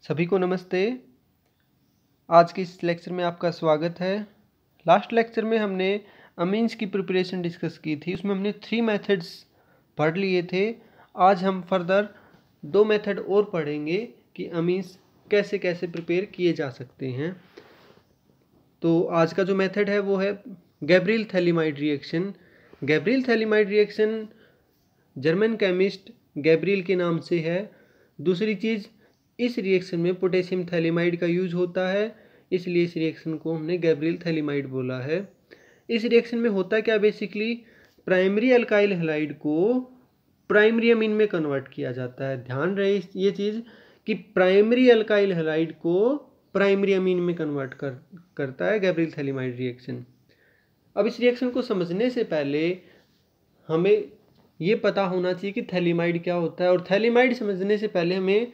सभी को नमस्ते। आज के इस लेक्चर में आपका स्वागत है। लास्ट लेक्चर में हमने अमीन्स की प्रिपरेशन डिस्कस की थी, उसमें हमने 3 मेथड्स पढ़ लिए थे। आज हम फर्दर 2 मेथड और पढ़ेंगे कि अमीन्स कैसे कैसे प्रिपेयर किए जा सकते हैं। तो आज का जो मेथड है वो है Gabriel phthalimide reaction. Gabriel phthalimide reaction German chemist Gabriel के नाम से है। दूसरी चीज़, इस रिएक्शन में पोटेशियम थैलीमाइड का यूज होता है, इसलिए इस रिएक्शन को हमने गैब्रियल थैलीमाइड बोला है। इस रिएक्शन में होता क्या, बेसिकली प्राइमरी अल्काइल हैलाइड को प्राइमरी अमीन में कन्वर्ट किया जाता है। ध्यान रहे ये चीज़ कि प्राइमरी अल्काइल हैलाइड को प्राइमरी अमीन में कन्वर्ट करता है गैब्रियल थैलीमाइड रिएक्शन। अब इस रिएक्शन को समझने से पहले हमें ये पता होना चाहिए कि थैलीमाइड क्या होता है, और थैलीमाइड समझने से पहले हमें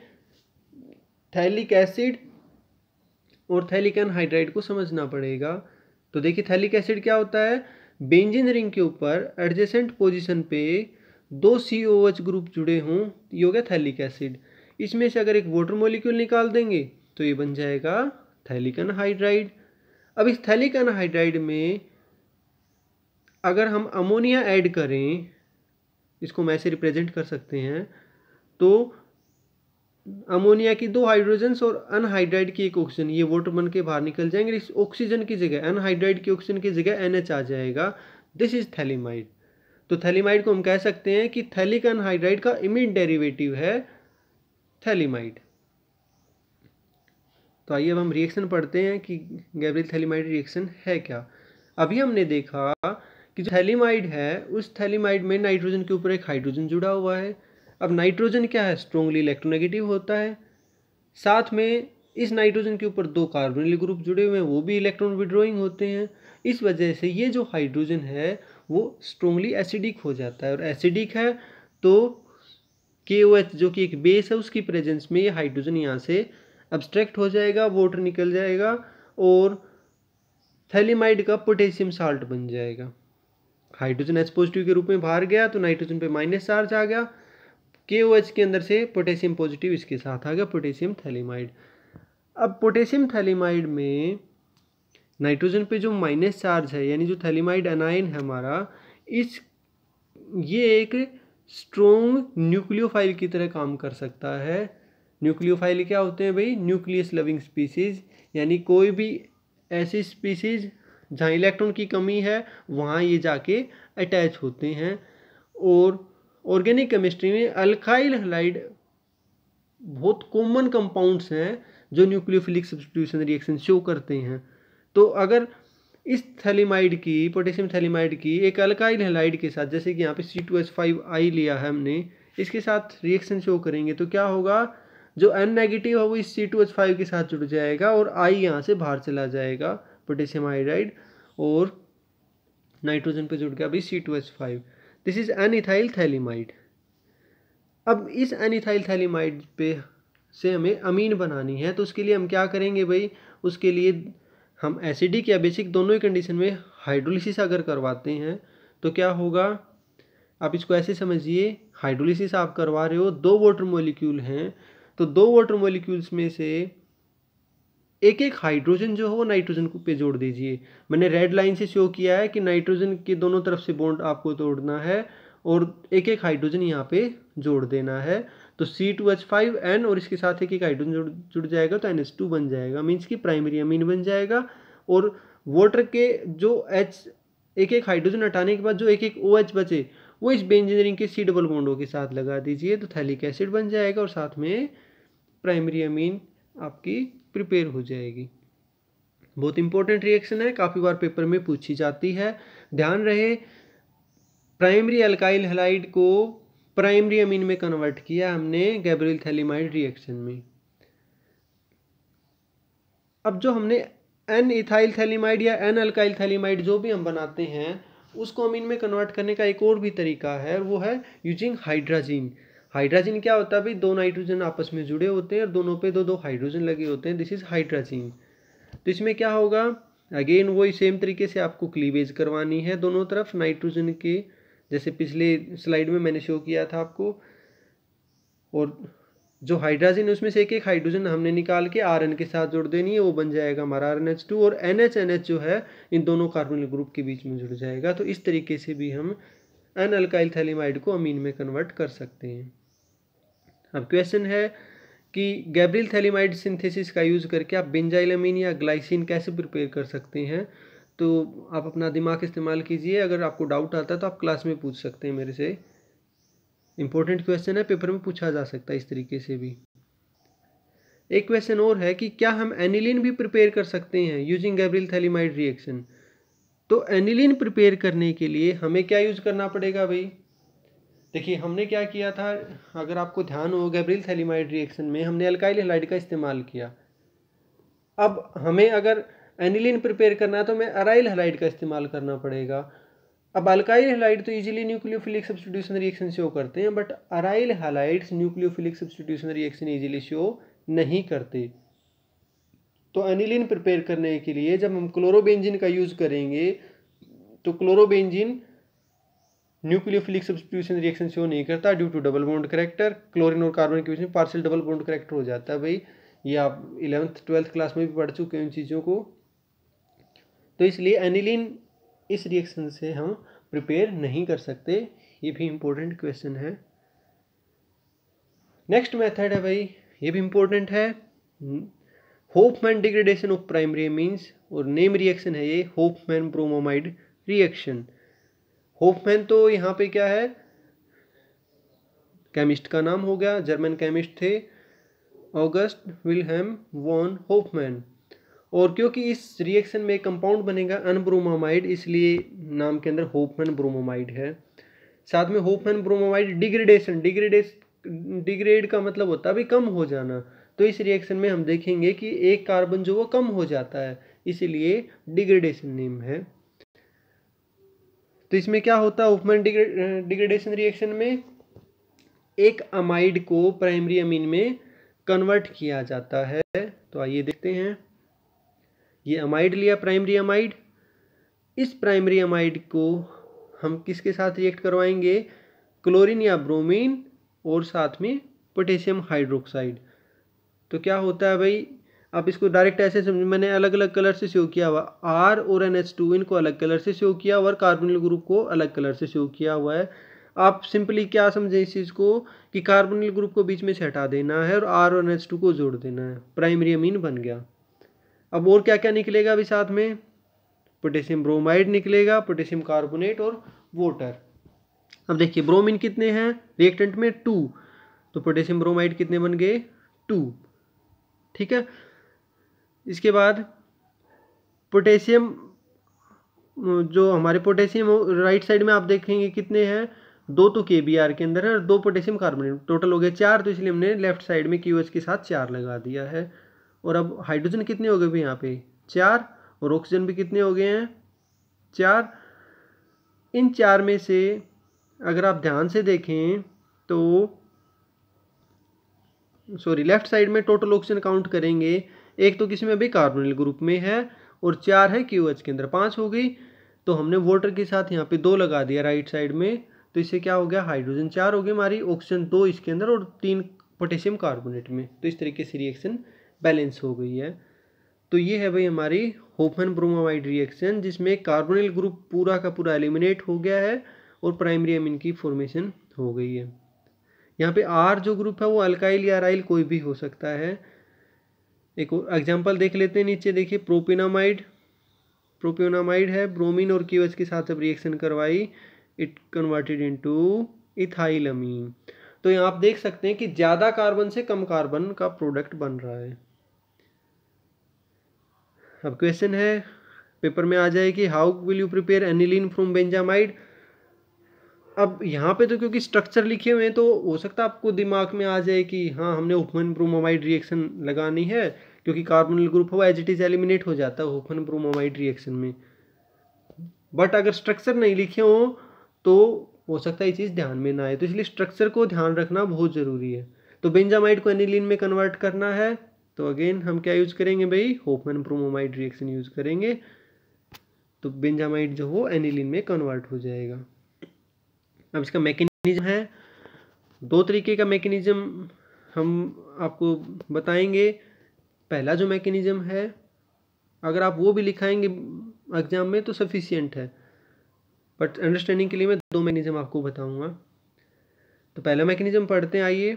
थैलिक एसिड और थैलिक एनहाइड्राइड को समझना पड़ेगा। तो देखिए, थैलिक एसिड क्या होता है, बेंजीन रिंग के ऊपर एडजेसेंट पोजीशन पे 2 COH ग्रुप जुड़े हों, ये हो गया थैलिक एसिड। इसमें से अगर एक वाटर मॉलिक्यूल निकाल देंगे तो ये बन जाएगा थैलिक एनहाइड्राइड। अब इस थैलिक एनहाइड्राइड में अगर हम अमोनिया ऐड करें, इसको हम ऐसे रिप्रेजेंट कर सकते हैं, तो अमोनिया की 2 हाइड्रोजन्स और अनहाइड्राइड की एक ऑक्सीजन, ये वाटर बन के बाहर निकल जाएंगे। इस ऑक्सीजन की जगह, अनहाइड्राइड की ऑक्सीजन की जगह NH आ जाएगा। This is phthalimide. तो थैलीमाइड को हम कह सकते हैं कि थैलिक एनहाइड्राइड का इमीन डेरिवेटिव है थैलीमाइड। तो आइए अब हम रिएक्शन पढ़ते हैं कि गैब्रियल थैलीमाइड रिएक्शन है क्या। अभी हमने देखा कि जो थैलीमाइड है, उस थैलीमाइड में नाइट्रोजन के ऊपर एक हाइड्रोजन जुड़ा हुआ है। अब नाइट्रोजन क्या है, स्ट्रोंगली इलेक्ट्रोनेगेटिव होता है। साथ में इस नाइट्रोजन के ऊपर 2 कार्बोनिल ग्रुप जुड़े हुए हैं, वो भी इलेक्ट्रॉन विड्रॉइंग होते हैं। इस वजह से ये जो हाइड्रोजन है वो स्ट्रोंगली एसिडिक हो जाता है, और एसिडिक है तो KOH जो कि एक बेस है, उसकी प्रेजेंस में ये हाइड्रोजन यहाँ से अब्स्ट्रैक्ट हो जाएगा, वाटर निकल जाएगा और थैलीमाइड का पोटेशियम साल्ट बन जाएगा। हाइड्रोजन H पॉजिटिव के रूप में बाहर गया तो नाइट्रोजन पे माइनस चार्ज आ गया, KOH के अंदर से पोटेशियम पॉजिटिव इसके साथ आ गया, पोटेशियम थैलीमाइड। अब पोटेशियम थैलीमाइड में नाइट्रोजन पे जो माइनस चार्ज है, यानी जो थैलीमाइड एनायन है हमारा, ये एक स्ट्रोंग न्यूक्लियोफाइल की तरह काम कर सकता है। न्यूक्लियोफाइल क्या होते हैं भाई, न्यूक्लियस लविंग स्पीसीज, यानी कोई भी ऐसी स्पीसीज जहाँ इलेक्ट्रॉन की कमी है वहाँ ये जाके अटैच होते हैं। और ऑर्गेनिक केमिस्ट्री में अल्काइल हैलाइड बहुत कॉमन कंपाउंड्स हैं जो न्यूक्लियोफिलिक सब्स्टिट्यूशन रिएक्शन शो करते हैं। तो अगर इस थैलीमाइड की, पोटेशियम थैलीमाइड की एक अल्काइल हैलाइड के साथ, जैसे कि यहाँ पे C2H5I लिया है हमने, इसके साथ रिएक्शन शो करेंगे तो क्या होगा, जो N नेगेटिव है वो इस C2H5 के साथ जुड़ जाएगा और I यहाँ से बाहर चला जाएगा, पोटेशियम आयोडाइड, और नाइट्रोजन पे जुड़ गया अभी C2H5। This is N-ethyl phthalimide. अब इस एन-इथाइल थैलीमाइड पे से हमें अमीन बनानी है, तो उसके लिए हम क्या करेंगे भाई, उसके लिए हम एसिडिक या बेसिक दोनों ही कंडीशन में हाइड्रोलिसिस अगर करवाते हैं तो क्या होगा, आप इसको ऐसे समझिए, हाइड्रोलिसिस आप करवा रहे हो, 2 वाटर मॉलिक्यूल हैं, तो 2 वाटर मॉलिक्यूल्स में से एक एक हाइड्रोजन जो है वो नाइट्रोजन को पे जोड़ दीजिए। मैंने रेड लाइन से शो किया है कि नाइट्रोजन के दोनों तरफ से बॉन्ड आपको तोड़ना है और एक एक हाइड्रोजन यहाँ पे जोड़ देना है। तो C2H5N और इसके साथ एक एक हाइड्रोजन जुड़ जाएगा तो NH2 बन जाएगा, मीन्स की प्राइमरी अमीन बन जाएगा। और वाटर के जो H एक एक हाइड्रोजन हटाने के बाद जो एक एक OH बचे वो इस बेंजीन रिंग के C डबल बॉन्डों के साथ लगा दीजिए, तो थैलिक एसिड बन जाएगा और साथ में प्राइमरी अमीन आपकी प्रिपेयर हो जाएगी। बहुत इंपॉर्टेंट रिएक्शन है, काफ़ी बार पेपर में पूछी जाती है। ध्यान रहे, प्राइमरी अल्काइल हैलाइड को प्राइमरी अमीन में कन्वर्ट किया हमने गैब्रियल थैलीमाइड रिएक्शन में। अब जो हमने एन-इथाइल थैलीमाइड या एन-अल्काइल थैलीमाइड जो भी हम बनाते हैं उसको अमीन में कन्वर्ट करने का एक और भी तरीका है, और वो है यूजिंग हाइड्राजीन। हाइड्राजीन क्या होता है भाई, 2 नाइट्रोजन आपस में जुड़े होते हैं और दोनों पे 2 हाइड्रोजन लगे होते हैं, दिस इज हाइड्राजीन। तो इसमें क्या होगा, अगेन वही सेम तरीके से आपको क्लीवेज करवानी है दोनों तरफ नाइट्रोजन के, जैसे पिछले स्लाइड में मैंने शो किया था आपको। और जो हाइड्रोजन है उसमें से एक एक हाइड्रोजन हमने निकाल के RN के साथ जोड़ देनी है, वो बन जाएगा हमारा RNH2 और NH जो है इन दोनों कार्बोनिल ग्रुप के बीच में जुड़ जाएगा। तो इस तरीके से भी हम अनअल्काइल थैलिमाइड को अमीन में कन्वर्ट कर सकते हैं। अब क्वेश्चन है कि गैब्रियल थैलिमाइड सिंथेसिस का यूज़ करके आप बेंजाइल अमीन या ग्लाइसिन कैसे प्रिपेयर कर सकते हैं। तो आप अपना दिमाग इस्तेमाल कीजिए, अगर आपको डाउट आता है तो आप क्लास में पूछ सकते हैं मेरे से। इंपॉर्टेंट क्वेश्चन है, पेपर में पूछा जा सकता है इस तरीके से भी। एक क्वेश्चन और है कि क्या हम एनिलीन भी प्रिपेयर कर सकते हैं यूजिंग गैब्रियल थैलिमाइड रिएक्शन। तो एनिलीन प्रिपेयर करने के लिए हमें क्या यूज़ करना पड़ेगा भाई। देखिए हमने क्या किया था, अगर आपको ध्यान हो गैब्रियल थैलिमाइड रिएक्शन में हमने अल्काइल हैलाइड का इस्तेमाल किया। अब हमें अगर एनिलीन प्रिपेयर करना है तो हमें अराइल हैलाइड का इस्तेमाल करना पड़ेगा। अब अल्काइल हैलाइड तो easily nucleophilic substitution reaction show करते हैं, but aryl halides nucleophilic substitution reaction easily show नहीं करते। तो एनिलीन प्रिपेयर करने के लिए जब हम क्लोरोबेंजीन का यूज़ करेंगे तो chlorobenzene nucleophilic substitution reaction show नहीं करता due to double bond character. Chlorine और कार्बन के बीच में पार्शियल डबल बॉन्ड करेक्टर हो जाता है भाई, ये आप 11th 12th क्लास में भी पढ़ चुके हैं उन चीज़ों को। तो इसलिए एनिलीन इस रिएक्शन से हम प्रिपेयर नहीं कर सकते, ये भी इम्पोर्टेंट क्वेश्चन है। नेक्स्ट मेथड है भाई, ये भी इम्पोर्टेंट है, Hofmann degradation of primary amines, और नेम रिएक्शन है ये होफमैन ब्रोमोमाइड रिएक्शन। होफमैन तो यहाँ पे क्या है, केमिस्ट का नाम हो गया, जर्मन केमिस्ट थे ऑगस्ट विल्हेम वॉन होफमैन। और क्योंकि इस रिएक्शन में कंपाउंड बनेगा अनब्रोमोमाइड, इसलिए नाम के अंदर होफमैन ब्रोमोमाइड है। साथ में होफमैन ब्रोमोमाइड डिग्रेड का मतलब होता है भाई कम हो जाना। तो इस रिएक्शन में हम देखेंगे कि एक कार्बन जो वो कम हो जाता है, इसीलिए डिग्रेडेशन नेम है। तो इसमें क्या होता है होफमैन डिग्रेडेशन रिएक्शन में, एक अमाइड को प्राइमरी अमीन में कन्वर्ट किया जाता है। तो आइए देखते हैं, ये अमाइड लिया प्राइमरी अमाइड, इस प्राइमरी अमाइड को हम किसके साथ रिएक्ट करवाएंगे, क्लोरीन या ब्रोमीन और साथ में पोटेशियम हाइड्रोक्साइड। तो क्या होता है भाई, आप इसको डायरेक्ट ऐसे समझ, मैंने अलग अलग कलर से शो किया हुआ, R और NH2 इनको अलग कलर से शो किया हुआ और कार्बोनिल ग्रुप को अलग कलर से शो किया हुआ है। आप सिंपली क्या समझे इस चीज़ को कि कार्बोनिल ग्रुप को बीच में से हटा देना है और R और NH2 को जोड़ देना है, प्राइमरी अमीन बन गया। अब और क्या क्या निकलेगा अभी साथ में, पोटेशियम ब्रोमाइड निकलेगा, पोटेशियम कार्बोनेट और वाटर। अब देखिए ब्रोमीन कितने हैं रिएक्टेंट में 2, तो पोटेशियम ब्रोमाइड कितने बन गए 2, ठीक है। इसके बाद पोटेशियम, जो हमारे पोटेशियम राइट साइड में आप देखेंगे कितने हैं, 2 तो KBr के अंदर है और 2 पोटेशियम कार्बोनेट, टोटल हो गए 4। तो इसलिए हमने लेफ्ट साइड में QH के साथ 4 लगा दिया है। और अब हाइड्रोजन कितने हो गए भाई यहाँ पे 4, और ऑक्सीजन भी कितने हो गए हैं 4। इन 4 में से अगर आप ध्यान से देखें तो सॉरी लेफ्ट साइड में टोटल ऑक्सीजन काउंट करेंगे, एक तो किसी में भी कार्बोनिल ग्रुप में है और 4 है QH के अंदर, 5 हो गई। तो हमने वाटर के साथ यहाँ पे 2 लगा दिया राइट साइड में, तो इससे क्या हो गया हाइड्रोजन 4 हो गई हमारी, ऑक्सीजन 2 इसके अंदर और 3 पोटेशियम कार्बोनेट में। तो इस तरीके से रिएक्शन बैलेंस हो गई है। तो ये है भाई हमारी होफमैन ब्रोमोमाइड रिएक्शन, जिसमें कार्बोनिल ग्रुप पूरा का पूरा एलिमिनेट हो गया है और प्राइमरी अमीन की फॉर्मेशन हो गई है। यहाँ पे R जो ग्रुप है वो अल्काइल या अराइल कोई भी हो सकता है। एक एग्जांपल देख लेते हैं, नीचे देखिए प्रोपियोनामाइड है, ब्रोमीन और QH के साथ जब रिएक्शन करवाई इट कन्वर्टेड इनटू इथाइल अमीन। तो यहाँ आप देख सकते हैं कि ज़्यादा कार्बन से कम कार्बन का प्रोडक्ट बन रहा है। अब क्वेश्चन है पेपर में आ जाए कि how will you prepare aniline from benzamide. अब यहाँ पे तो क्योंकि स्ट्रक्चर लिखे हुए हैं तो हो सकता है आपको दिमाग में आ जाए कि हाँ हमने होफमैन ब्रोमोमाइड रिएक्शन लगानी है, क्योंकि कार्बोनिल ग्रुप हो एज इट इज एलिमिनेट हो जाता है होफमैन ब्रोमोमाइड रिएक्शन में। बट अगर स्ट्रक्चर नहीं लिखे हो तो हो सकता है ये चीज़ ध्यान में ना आए, तो इसलिए स्ट्रक्चर को ध्यान रखना बहुत ज़रूरी है। तो बेंजामाइड को एनिलीन में कन्वर्ट करना है तो अगेन हम क्या यूज़ करेंगे भाई, होफमैन ब्रोमोमाइड रिएक्शन यूज़ करेंगे, तो बेंजामाइड जो हो एनिलीन में कन्वर्ट हो जाएगा। अब इसका मैकेनिज्म है, 2 तरीके का मैकेनिज्म हम आपको बताएंगे। पहला जो मैकेनिज्म है, अगर आप वो भी लिखाएंगे एग्जाम में तो सफिशियंट है, बट अंडरस्टैंडिंग के लिए मैं दो मैकेनिज्म आपको बताऊंगा। तो पहला मैकेनिज्म पढ़ते हैं, आइए।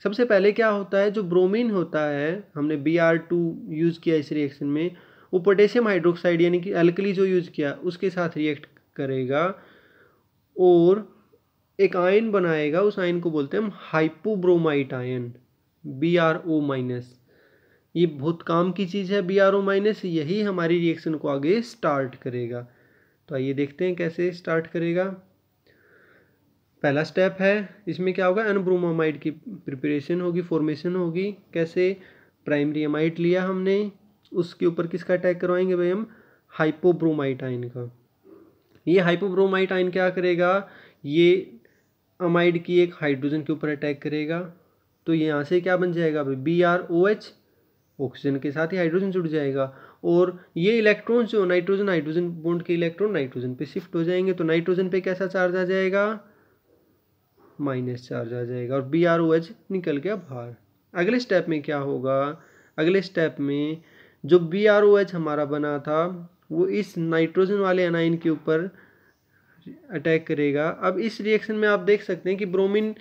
सबसे पहले क्या होता है, जो ब्रोमीन होता है, हमने Br2 यूज़ किया इस रिएक्शन में, वो पोटेशियम हाइड्रोक्साइड यानी कि अल्कली जो यूज़ किया उसके साथ रिएक्ट करेगा और एक आयन बनाएगा। उस आयन को बोलते हैं हम हाइपोब्रोमाइट आयन, Bro-। ये बहुत काम की चीज़ है Bro-, यही हमारी रिएक्शन को आगे स्टार्ट करेगा। तो आइए देखते हैं कैसे स्टार्ट करेगा। पहला स्टेप है, इसमें क्या होगा, एन-ब्रोमोमाइड की प्रिपरेशन होगी, फॉर्मेशन होगी। कैसे, प्राइमरी अमाइड लिया हमने, उसके ऊपर किसका अटैक करवाएंगे भाई हम, हाइपोब्रोमाइट आयन का। ये हाइपोब्रोमाइट आयन क्या करेगा, ये अमाइड की एक हाइड्रोजन के ऊपर अटैक करेगा। तो यहाँ से क्या बन जाएगा भाई, BrOH, ऑक्सीजन के साथ ही हाइड्रोजन जुड़ जाएगा, और ये इलेक्ट्रॉन जो नाइट्रोजन हाइड्रोजन बॉन्ड के इलेक्ट्रॉन नाइट्रोजन पे शिफ्ट हो जाएंगे। तो नाइट्रोजन पे कैसा चार्ज आ जाएगा, माइनस चार्ज आ जाएगा, और BrOH निकल गया बाहर। अगले स्टेप में क्या होगा, अगले स्टेप में जो BrOH हमारा बना था वो इस नाइट्रोजन वाले एनाइन के ऊपर अटैक करेगा। अब इस रिएक्शन में आप देख सकते हैं कि ब्रोमीन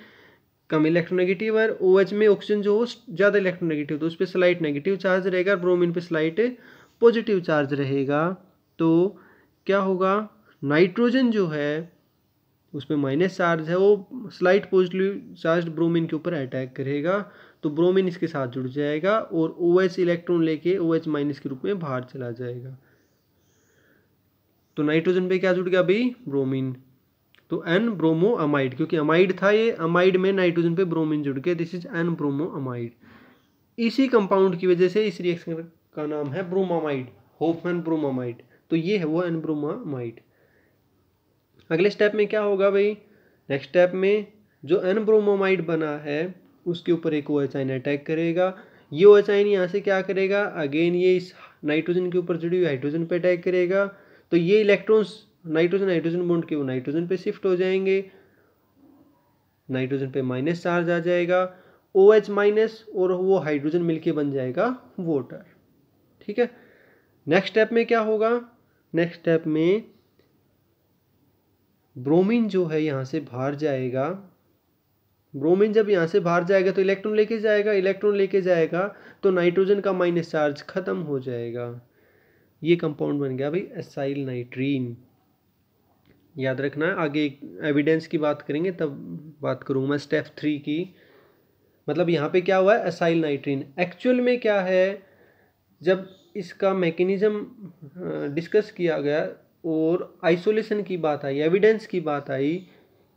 कम इलेक्ट्रोनेगेटिव है, OH में ऑक्सीजन जो ज़्यादा इलेक्ट्रोनेगेटिव, तो उस पर स्लाइट नेगेटिव चार्ज रहेगा, ब्रोमीन पे स्लाइट पॉजिटिव चार्ज रहेगा। तो क्या होगा, नाइट्रोजन जो है उस पर माइनस चार्ज है, वो स्लाइट पॉजिटिव चार्ज ब्रोमीन के ऊपर अटैक करेगा। तो ब्रोमीन इसके साथ जुड़ जाएगा और OH इलेक्ट्रॉन लेके OH- के रूप में बाहर चला जाएगा। तो नाइट्रोजन पे क्या जुड़ गया भाई, ब्रोमीन। तो एन ब्रोमो अमाइड, क्योंकि अमाइड था ये, अमाइड में नाइट्रोजन पे ब्रोमीन जुड़ गया, this is an bromo amide. इसी कंपाउंड की वजह से इस रिएक्शन का नाम है ब्रोमामाइड, होफमैन ब्रोमामाइड। तो ये है वो एन ब्रोमामाइड। अगले स्टेप में क्या होगा भाई, नेक्स्ट स्टेप में जो एन ब्रोमोमाइड बना है उसके ऊपर एक OH आयन अटैक करेगा। ये OH आयन यहाँ से क्या करेगा, अगेन ये इस नाइट्रोजन के ऊपर जुड़ी हुई हाइड्रोजन पे अटैक करेगा। तो ये इलेक्ट्रॉन्स नाइट्रोजन हाइड्रोजन बॉन्ड के वो नाइट्रोजन पे शिफ्ट हो जाएंगे, नाइट्रोजन पे माइनस चार्ज आ जाएगा, OH- और वो हाइड्रोजन मिलके बन जाएगा वाटर। ठीक है। नेक्स्ट स्टेप में क्या होगा, नेक्स्ट स्टेप में ब्रोमीन जो है यहाँ से बाहर जाएगा। ब्रोमीन जब यहाँ से बाहर जाएगा तो इलेक्ट्रॉन लेके जाएगा, इलेक्ट्रॉन लेके जाएगा तो नाइट्रोजन का माइनस चार्ज खत्म हो जाएगा। ये कंपाउंड बन गया भाई एसाइल नाइट्रीन। याद रखना है, आगे एविडेंस की बात करेंगे तब बात करूँगा मैं स्टेप 3 की। मतलब यहाँ पे क्या हुआ है, एसाइल नाइट्रीन। एक्चुअल में क्या है, जब इसका मैकेनिज्म डिस्कस किया गया और आइसोलेशन की बात आई, एविडेंस की बात आई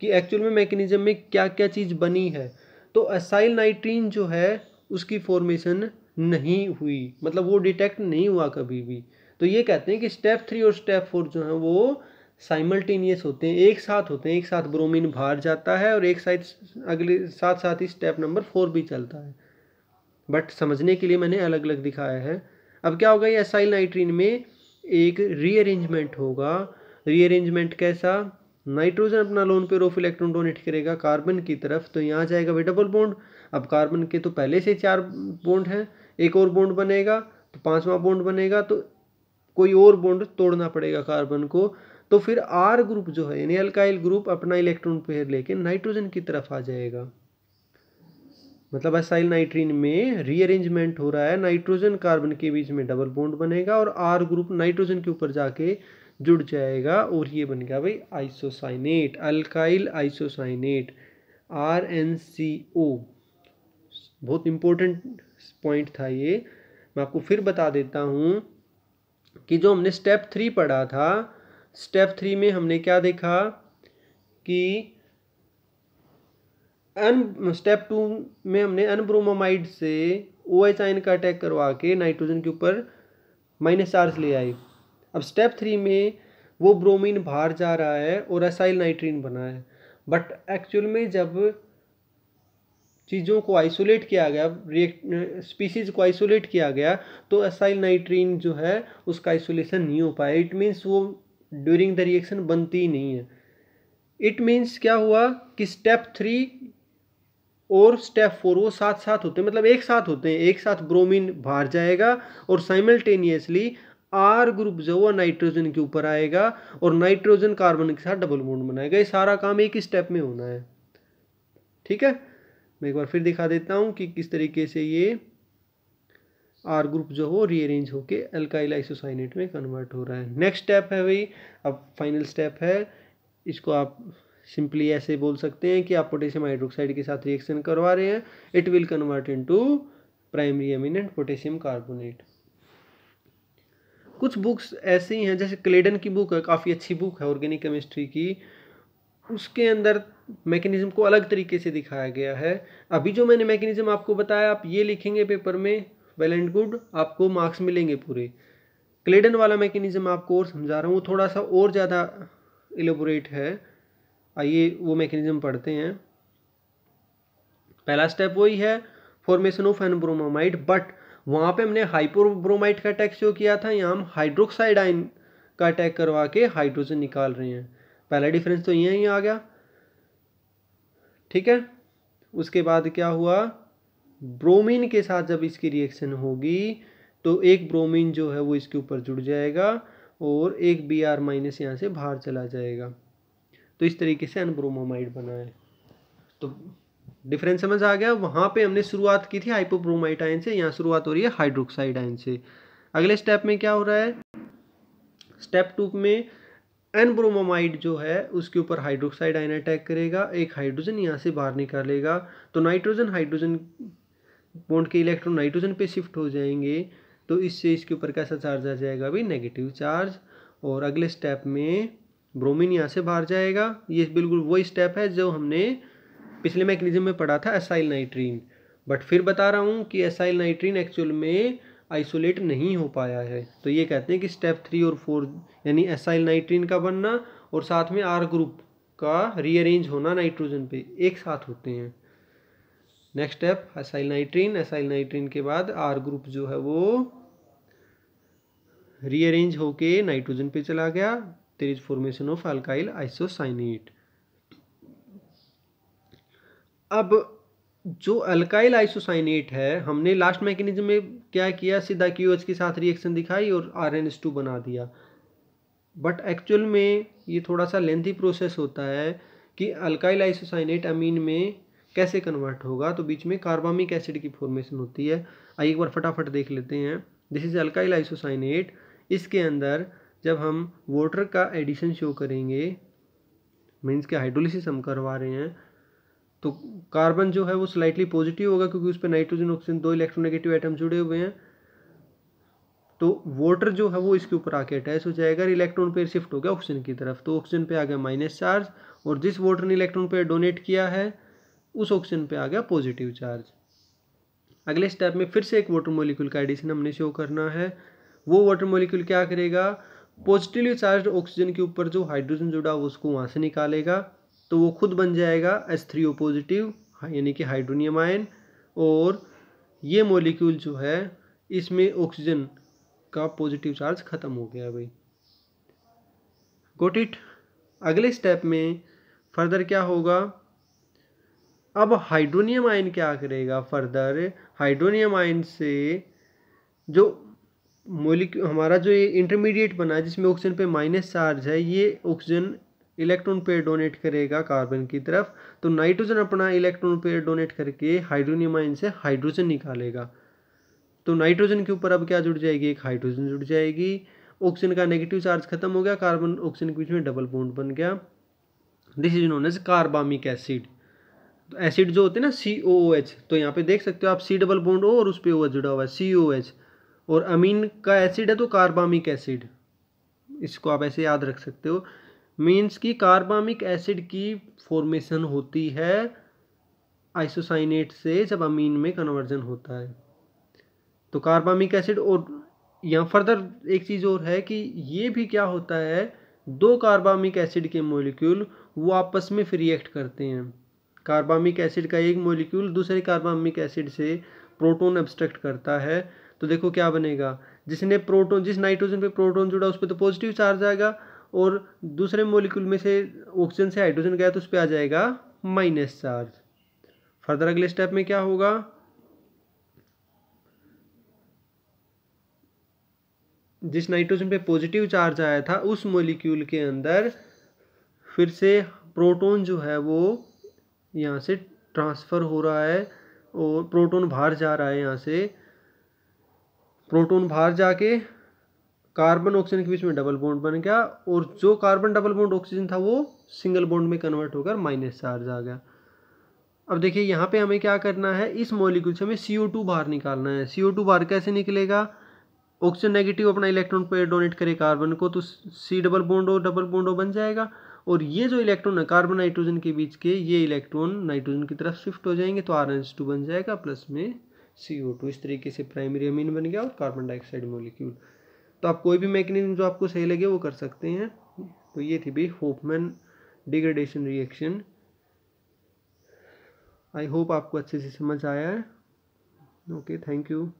कि एक्चुअल में मैकेनिज्म में क्या क्या चीज़ बनी है, तो एसाइल नाइट्रीन जो है उसकी फॉर्मेशन नहीं हुई, मतलब वो डिटेक्ट नहीं हुआ कभी भी। तो ये कहते हैं कि स्टेप 3 और स्टेप 4 जो है वो साइमल्टेनियस होते हैं, एक साथ होते हैं, एक साथ ब्रोमीन बाहर जाता है और एक साथ अगले साथ साथ ही स्टेप नंबर 4 भी चलता है। बट समझने के लिए मैंने अलग अलग दिखाया है। अब क्या होगा, ये एसाइल नाइट्रीन में एक रीअरेंजमेंट होगा। रीअरेंजमेंट कैसा, नाइट्रोजन अपना lone pair of electron donate करेगा कार्बन की तरफ, तो यहाँ जाएगा भाई डबल बॉन्ड। अब कार्बन के तो पहले से 4 बॉन्ड हैं, एक और बॉन्ड बनेगा तो 5वां बॉन्ड बनेगा, तो कोई और बॉन्ड तोड़ना पड़ेगा कार्बन को। तो फिर R ग्रुप जो है यानी अल्काइल ग्रुप अपना इलेक्ट्रॉन पेयर लेके नाइट्रोजन की तरफ आ जाएगा। मतलब एसाइल नाइट्रीन में रीअरेंजमेंट हो रहा है, नाइट्रोजन कार्बन के बीच में डबल बॉन्ड बनेगा और R ग्रुप नाइट्रोजन के ऊपर जाके जुड़ जाएगा और ये बन गया भाई आइसोसाइनेट, अल्काइल आइसोसाइनेट, RnCO। बहुत इंपॉर्टेंट पॉइंट था ये, मैं आपको फिर बता देता हूँ कि जो हमने स्टेप 3 पढ़ा था, स्टेप 3 में हमने क्या देखा कि स्टेप 2 में हमने अनब्रोमामाइड से OH आयन का अटैक करवा के नाइट्रोजन के ऊपर माइनस चार्ज ले आए। अब स्टेप 3 में वो ब्रोमीन बाहर जा रहा है और एसाइल नाइट्रीन बना है, बट एक्चुअल में जब चीज़ों को आइसोलेट किया गया, स्पीसीज को आइसोलेट किया गया, तो एसाइल नाइट्रीन जो है उसका आइसोलेशन नहीं हो पाया। इट मीन्स वो ड्यूरिंग द रिएक्शन बनती ही नहीं है। इट मीन्स क्या हुआ कि स्टेप 3 और स्टेप 4 वो साथ साथ होते हैं, मतलब एक साथ होते हैं। एक साथ ब्रोमीन बाहर जाएगा और साइमल्टेनियसली आर ग्रुप जो वो नाइट्रोजन के ऊपर आएगा और नाइट्रोजन कार्बन के साथ डबल बॉन्ड बनाएगा। ये सारा काम एक ही स्टेप में होना है। ठीक है, मैं एक बार फिर दिखा देता हूँ कि किस तरीके से ये आर ग्रुप जो हो रीअरेंज होके अल्काइल आइसोसाइनेट में कन्वर्ट हो रहा है। नेक्स्ट स्टेप है भाई, अब फाइनल स्टेप है। इसको आप सिंपली ऐसे बोल सकते हैं कि आप पोटेशियम हाइड्रोक्साइड के साथ रिएक्शन करवा रहे हैं, it will convert into primary amine and potassium carbonate. कुछ बुक्स ऐसी हैं, जैसे क्लेडन की बुक है, काफ़ी अच्छी बुक है ऑर्गेनिक केमिस्ट्री की, उसके अंदर मैकेनिज्म को अलग तरीके से दिखाया गया है। अभी जो मैंने मैकेनिज्म आपको बताया, आप ये लिखेंगे पेपर में, वेल एंड गुड, आपको मार्क्स मिलेंगे पूरे। क्लेडन वाला मैकेनिज्म आपको और समझा रहा हूँ, वो थोड़ा सा और ज़्यादा इलेबोरेट है। आइए वो मैकेनिज्म पढ़ते हैं। पहला स्टेप वही है, formation of an bromide, but वहाँ पे हमने हाइपोब्रोमाइड का अटैक शो किया था, यहाँ हम हाइड्रोक्साइड आयन का अटैक करवा के हाइड्रोजन निकाल रहे हैं। पहला डिफरेंस तो यहीं आ गया। ठीक है, उसके बाद क्या हुआ, ब्रोमीन के साथ जब इसकी रिएक्शन होगी तो एक ब्रोमीन जो है वो इसके ऊपर जुड़ जाएगा और एक Br माइनस यहाँ से बाहर चला जाएगा। तो इस तरीके से अनब्रोमाइड बना है। तो डिफरेंस समझ आ गया। वहाँ पे हमने शुरुआत की थी हाइपोब्रोमाइड आयन से, यहाँ शुरुआत हो रही है हाइड्रोक्साइड आयन से। अगले स्टेप में क्या हो रहा है, स्टेप 2 में एनब्रोमाइड जो है उसके ऊपर हाइड्रोक्साइड आयन अटैक करेगा, एक हाइड्रोजन यहाँ से बाहर निकालेगा, तो नाइट्रोजन हाइड्रोजन बॉन्ड के इलेक्ट्रॉन नाइट्रोजन पे शिफ्ट हो जाएंगे, तो इससे इसके ऊपर कैसा चार्ज आ जाएगा भाई, नेगेटिव चार्ज। और अगले स्टेप में ब्रोमीन यहाँ से बाहर जाएगा। ये बिल्कुल वही स्टेप है जो हमने पिछले मैकेनिज्म में पढ़ा था, एसाइल नाइट्रीन। बट फिर बता रहा हूँ कि एसाइल नाइट्रीन एक्चुअल में आइसोलेट नहीं हो पाया है। तो ये कहते हैं कि स्टेप 3 और 4 यानी एसाइल नाइट्रीन का बनना और साथ में आर ग्रुप का रीअरेंज होना नाइट्रोजन पे, एक साथ होते हैं। नेक्स्ट स्टेप एसाइल नाइट्रीन, एसाइल नाइट्रीन के बाद आर ग्रुप जो है वो रीअरेंज होके नाइट्रोजन पे चला गया, there is formation of alkyl isocyanate. अब जो अल्काइल आइसोसाइनेट है, हमने लास्ट मैकेनिज्म में क्या किया, सीधा QH के साथ रिएक्शन दिखाई और RnH2 बना दिया। बट एक्चुअल में ये थोड़ा सा लेंथी प्रोसेस होता है कि अल्काइल आइसोसाइनेट अमीन में कैसे कन्वर्ट होगा, तो बीच में कार्बामिक एसिड की फॉर्मेशन होती है। आइए एक बार फटाफट देख लेते हैं। This is alkyl isocyanate. इसके अंदर जब हम वाटर का एडिशन शो करेंगे, मीन्स के हाइड्रोलिसिस हम करवा रहे हैं, तो कार्बन जो है वो स्लाइटली पॉजिटिव होगा क्योंकि उस पर नाइट्रोजन ऑक्सीजन 2 इलेक्ट्रोनेगेटिव एटम जुड़े हुए हैं। तो वाटर जो है वो इसके ऊपर आके अटैच हो जाएगा, इलेक्ट्रॉन पेयर शिफ्ट हो गया ऑक्सीजन की तरफ, तो ऑक्सीजन पे आ गया माइनस चार्ज और जिस वाटर ने इलेक्ट्रॉन पेयर डोनेट किया है उस ऑक्सीजन पे आ गया पॉजिटिव चार्ज। अगले स्टेप में फिर से एक वाटर मॉलिक्यूल का एडिशन हमने शो करना है। वो वाटर मॉलिक्यूल क्या करेगा, पॉजिटिवली चार्ज ऑक्सीजन के ऊपर जो हाइड्रोजन जुड़ा हो उसको वहाँ से निकालेगा, तो वो खुद बन जाएगा H3O पॉजिटिव यानी कि हाइड्रोनियम आयन, और ये मॉलिक्यूल जो है इसमें ऑक्सीजन का पॉजिटिव चार्ज खत्म हो गया भाई। Got it. अगले स्टेप में फर्दर क्या होगा, अब हाइड्रोनियम आयन क्या करेगा, फर्दर हाइड्रोनियम आयन से जो मॉलिक्यूल हमारा जो ये इंटरमीडिएट बना है जिसमें ऑक्सीजन पे माइनस चार्ज है, ये ऑक्सीजन इलेक्ट्रॉन पेयर डोनेट करेगा कार्बन की तरफ, तो नाइट्रोजन अपना इलेक्ट्रॉन पेयर डोनेट करके हाइड्रोनियम आयन से हाइड्रोजन निकालेगा, तो नाइट्रोजन के ऊपर अब क्या जुड़ जाएगी, एक हाइड्रोजन जुड़ जाएगी, ऑक्सीजन का नेगेटिव चार्ज खत्म हो गया, कार्बन ऑक्सीजन के बीच में डबल बॉन्ड बन गया। This is known as carbamic acid. तो एसिड जो होते हैं ना COOH, तो यहाँ पे देख सकते हो आप C डबल बॉन्ड O और उस पर OH जुड़ा हुआ है COH, और अमीन का एसिड है तो कार्बामिक एसिड, इसको आप ऐसे याद रख सकते हो। मीन्स कि कार्बामिक एसिड की फॉर्मेशन होती है आइसोसाइनेट से जब अमीन में कन्वर्जन होता है, तो कार्बामिक एसिड। और यहाँ फर्दर एक चीज़ और है कि ये भी क्या होता है, दो कार्बामिक एसिड के मॉलिक्यूल वो आपस में फिर रिएक्ट करते हैं। कार्बामिक एसिड का एक मॉलिक्यूल दूसरे कार्बामिक एसिड से प्रोटॉन एब्स्ट्रैक्ट करता है, तो देखो क्या बनेगा, जिसने प्रोटॉन, जिस नाइट्रोजन पे प्रोटॉन जुड़ा उस पर तो पॉजिटिव चार्ज आएगा, और दूसरे मॉलिक्यूल में से ऑक्सीजन से हाइड्रोजन गया तो उस पर आ जाएगा माइनस चार्ज। फर्दर अगले स्टेप में क्या होगा, जिस नाइट्रोजन पे पॉजिटिव चार्ज आया था उस मॉलिक्यूल के अंदर फिर से प्रोटॉन जो है वो यहाँ से ट्रांसफ़र हो रहा है और प्रोटॉन बाहर जा रहा है। यहाँ से प्रोटॉन बाहर जाके कार्बन ऑक्सीजन के बीच में डबल बॉन्ड बन गया और जो कार्बन डबल बॉन्ड ऑक्सीजन था वो सिंगल बॉन्ड में कन्वर्ट होकर माइनस चार्ज आ गया। अब देखिए यहाँ पे हमें क्या करना है, इस मॉलिक्यूल से हमें CO2 बाहर निकालना है। CO2 बाहर कैसे निकलेगा, ऑक्सीजन नेगेटिव अपना इलेक्ट्रॉन पेयर डोनेट करे कार्बन को तो C double bond O double bond O बन जाएगा और ये जो इलेक्ट्रॉन है कार्बन नाइट्रोजन के बीच के, ये इलेक्ट्रॉन नाइट्रोजन की तरफ शिफ्ट हो जाएंगे तो RnH2 बन जाएगा प्लस में CO2। इस तरीके से प्राइमरी अमीन बन गया और कार्बन डाइऑक्साइड मॉलिक्यूल। तो आप कोई भी मैकेनिज्म जो आपको सही लगे वो कर सकते हैं। तो ये थी भाई Hofmann degradation reaction. I hope आपको अच्छे से समझ आया है। Okay, thank you.